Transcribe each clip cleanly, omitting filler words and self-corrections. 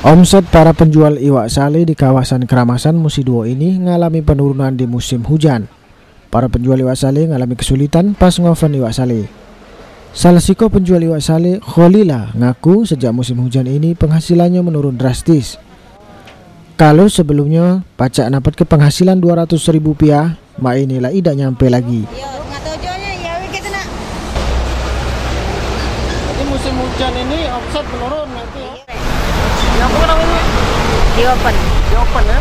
Omset para penjual iwak sale di kawasan Keramasan Musiduo ini mengalami penurunan di musim hujan. Para penjual iwak sale mengalami kesulitan pas ngoven iwak sale. Salah siko penjual iwak sale, Kholila, ngaku sejak musim hujan ini penghasilannya menurun drastis. Kalau sebelumnya pajak dapat ke penghasilan Rp200.000, mak inilah tidak nyampe lagi. Jadi musim hujan ini omset menurun nanti ya? Yang apa namanya? Di open ya?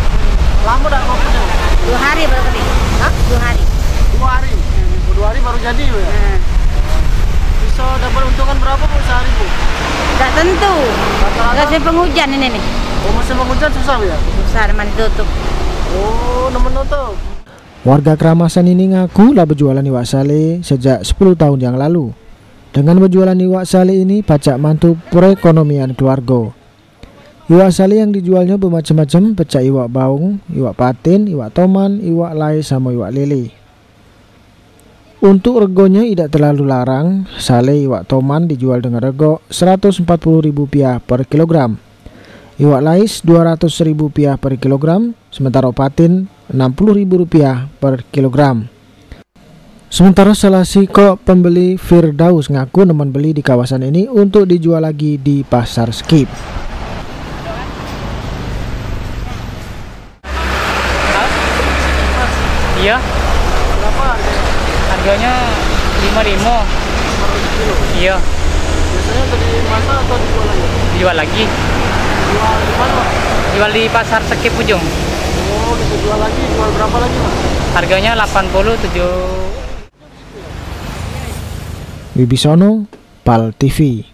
Lama dah opennya? 2 hari baru tadi. Hah? 2 hari. 2 hari? 2 hari baru jadi ya? Bisa dapat untungan berapa Bu sehari Bu? Tidak tentu. Musim penghujan ini nih. Oh, musim penghujan susah ya? Susah, teman ditutup. Oh, nemen tutup. Warga Keramasan ini ngaku lah berjualan iwak sale sejak 10 tahun yang lalu. Dengan berjualan iwak sale ini pacak mantu perekonomian keluarga. Iwak sale yang dijualnya bermacam-macam, pecah iwak baung, iwak patin, iwak toman, iwak lai sama iwak lele. Untuk regonya tidak terlalu larang. Sale iwak toman dijual dengan rego Rp140.000 per kilogram. Iwak lais Rp200.000 per kilogram, sementara patin Rp60.000 per kilogram. Sementara salah siko pembeli Firdaus ngaku nemen beli di kawasan ini untuk dijual lagi di pasar Skip. Iya. Berapa harganya? Harganya 5.500. Kilo. Iya. Biasanya untuk dimasak atau dijual lagi? Dijual lagi. Jual di mana? Jual di pasar Skip Ujung. Oh, bisa jual lagi. Jual berapa lagi Mas? Harganya 87. Wibisono, PAL TV.